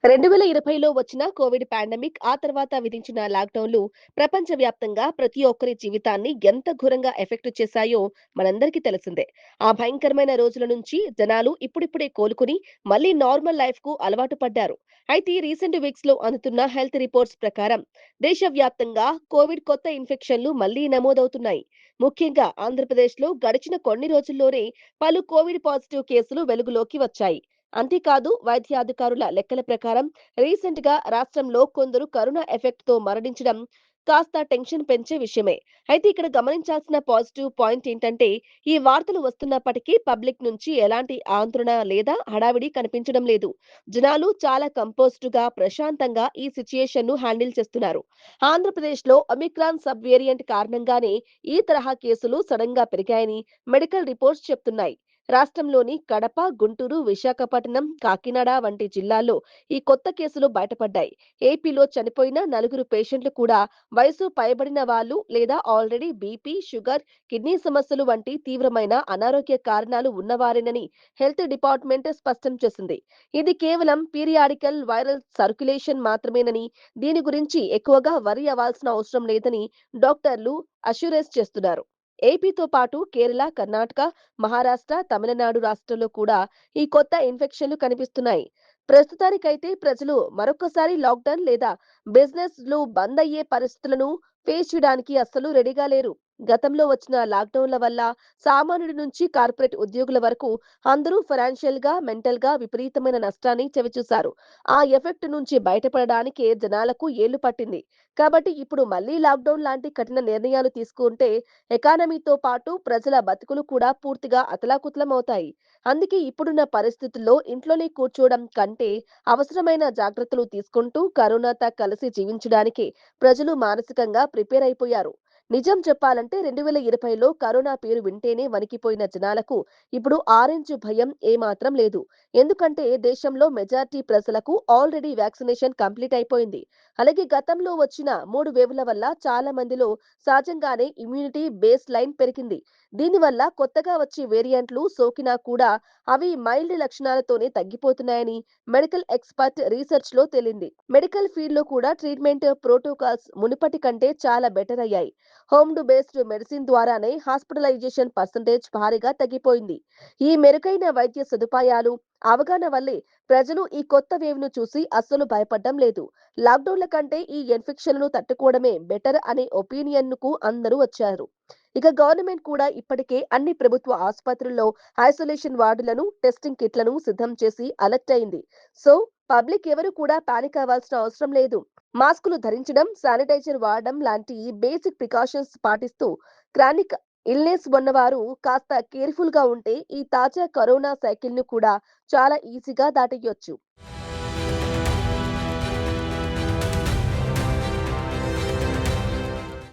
2020లో వచ్చిన Covid pandemic, ఆ తర్వాత విధించిన లాక్‌డౌన్‌లు ప్రపంచవ్యాప్తంగా ప్రతి ఒక్కరి జీవితాన్ని ఎంత ఘోరంగా ఎఫెక్ట్ చేశాయో మనందరికీ తెలిసిందే. ఆ భయంకరమైన రోజుల నుంచి జనాలు ఇప్పుడిప్పుడే కోలుకుని మళ్ళీ నార్మల్ లైఫ్‌కు అలవాటు పడ్డారు. అయితే రీసెంట్ వీక్స్‌లో అందుతున్న హెల్త్ రిపోర్ట్స్ ప్రకారం దేశవ్యాప్తంగా కోవిడ్ కొత్త ఇన్ఫెక్షన్‌లు మళ్లీ నమోదవుతున్నాయి. ముఖ్యంగా ఆంధ్రప్రదేశ్‌లో గడిచిన కొన్ని రోజుల్లోనే పలు కోవిడ్ పాజిటివ్ కేసులు వెలుగులోకి వచ్చాయి. అంతేకాదు వైద్యాధికారుల లెక్కల ప్రకారం రీసెంట్ గా రాష్ట్రంలో కొందరు కరోనా ఎఫెక్ట్ తో మరణించడం కాస్త టెన్షన్ పెంచే విషయమే. అయితే ఇక్కడ గమనించాల్సిన పాజిటివ్ పాయింట్ ఏంటంటే ఈ వార్తలు వస్తున్నప్పటికీ పబ్లిక్ నుంచి ఎలాంటి ఆందోళన లేదా హడావిడి కనిపించడం లేదు. జనాలు చాలా కంపోజ్డ్ గా ప్రశాంతంగా ఈ సిచ్యుయేషన్ ను హ్యాండిల్ చేస్తున్నారు. ఆంధ్రప్రదేశ్ లో ఒమిక్రాన్ సబ్ వేరియంట్ కారణంగానే ఈ తరహా కేసులు సడన్ గా పెరిగాయని మెడికల్ రిపోర్ట్స్ చెప్తున్నాయి. రాష్ట్రంలోని కడప, గుంటూరు, విశాఖపట్నం, కాకినాడ వంటి జిల్లాల్లో ఈ కొత్త కేసులు బయటపడ్డాయి. ఏపీలో చనిపోయిన నలుగురు పేషెంట్లు కూడా వయసు పైబడిన వాళ్ళు లేదా ఆల్రెడీ బీపీ, షుగర్, కిడ్నీ సమస్యలు వంటి తీవ్రమైన అనారోగ్య కారణాలు ఉన్నవారేనని హెల్త్ డిపార్ట్మెంట్ స్పష్టం చేసింది. ఇది కేవలం పీరియాడికల్ వైరల్ సర్క్యులేషన్ మాత్రమేనని, దీని గురించి ఎక్కువగా వరి అవ్వాల్సిన అవసరం లేదని డాక్టర్లు అష్యూరెన్స్ చేస్తున్నారు. ఏపీతో పాటు కేరళ, కర్ణాటక, మహారాష్ట్ర, తమిళనాడు రాష్ట్రాల్లో కూడా ఈ కొత్త ఇన్ఫెక్షన్లు కనిపిస్తున్నాయి. ప్రస్తుతానికైతే ప్రజలు మరొకసారి లాక్‌డౌన్ లేదా బిజినెస్‌లు బంద్ అయ్యే పరిస్థితులను ఫేస్ చేయడానికి అస్సలు రెడీగా లేరు. గతంలో వచ్చిన లాక్‌డౌన్‌ల వల్ల సామాన్యుడి నుంచి కార్పొరేట్ ఉద్యోగుల వరకు అందరూ ఫైనాన్షియల్‌గా, మెంటల్‌గా విపరీతమైన నష్టాన్ని చవిచూశారు. ఆ ఎఫెక్ట్ నుంచి బయటపడడానికే జనాలకు ఏళ్లు పట్టింది. కాబట్టి ఇప్పుడు మళ్లీ లాక్‌డౌన్ లాంటి కఠిన నిర్ణయాలు తీసుకుంటే ఎకానమీతో పాటు ప్రజల బతుకులు కూడా పూర్తిగా అతలాకుతలమవుతాయి. అందుకే ఇప్పుడున్న పరిస్థితుల్లో ఇంట్లోనే కూర్చోవడం కంటే అవసరమైన జాగ్రత్తలు తీసుకుంటూ కరోనాతో కలిసి జీవించడానికి ప్రజలు మానసికంగా ప్రిపేర్ అయిపోయారు. నిజం చెప్పాలంటే 2020లో కరోనా పేరు వింటేనే వణికిపోయిన జనాలకు ఇప్పుడు ఆరెంజ్ భయం ఏమాత్రం లేదు. ఎందుకంటే దేశంలో మెజారిటీ ప్రజలకు ఆల్రెడీ వ్యాక్సినేషన్ కంప్లీట్ అయిపోయింది. అలాగే గతంలో వచ్చిన 3 వేవ్‌ల వల్ల చాలా మందిలో సహజంగానే ఇమ్యూనిటీ బేస్ లైన్ పెరిగింది. దీనివల్ల కొత్తగా వచ్చే వేరియంట్లు సోకినా కూడా అవి మైల్డ్ లక్షణాలతోనే తగ్గిపోతున్నాయని మెడికల్ ఎక్స్‌పర్ట్ రీసెర్చ్‌లో తేలింది. మెడికల్ ఫీల్డ్‌లో కూడా ట్రీట్మెంట్ ప్రోటోకాల్స్ మునుపటి కంటే చాలా బెటర్ అయ్యాయి. హోమ్ బేస్డ్ మెడిసిన్ ద్వారానే హాస్పిటలైజేషన్ పర్సెంటేజ్ భారీగా తగ్గిపోయింది. ఈ మెరుగైన వైద్య సదుపాయాలు, అవగాహన వల్లే ప్రజలు ఈ కొత్త వేవ్‌ను చూసి అస్సలు భయపడడం లేదు. లాక్‌డౌన్‌ల కంటే ఈ ఇన్ఫెక్షన్‌లను తట్టుకోవడమే బెటర్ అనే ఒపీనియన్‌కు అందరూ వచ్చారు. ఇక గవర్నమెంట్ కూడా ఇప్పటికే అన్ని ప్రభుత్వ ఆసుపత్రుల్లో ఐసోలేషన్ వార్డులను, టెస్టింగ్ కిట్లను సిద్ధం చేసి అలర్ట్ అయింది. సో, పబ్లిక్ ఎవరు కూడా పానిక్ అవ్వాల్సిన అవసరం లేదు. మాస్కులు ధరించడం, శానిటైజర్ వాడడం లాంటి బేసిక్ ప్రికాషన్స్ పాటిస్తూ క్రానిక్ ఇల్నెస్ ఉన్నవారు కాస్త కేర్‌ఫుల్‌గా ఉంటే ఈ తాజా కరోనా సైకిల్‌ను కూడా చాలా ఈజీగా దాటేయొచ్చు.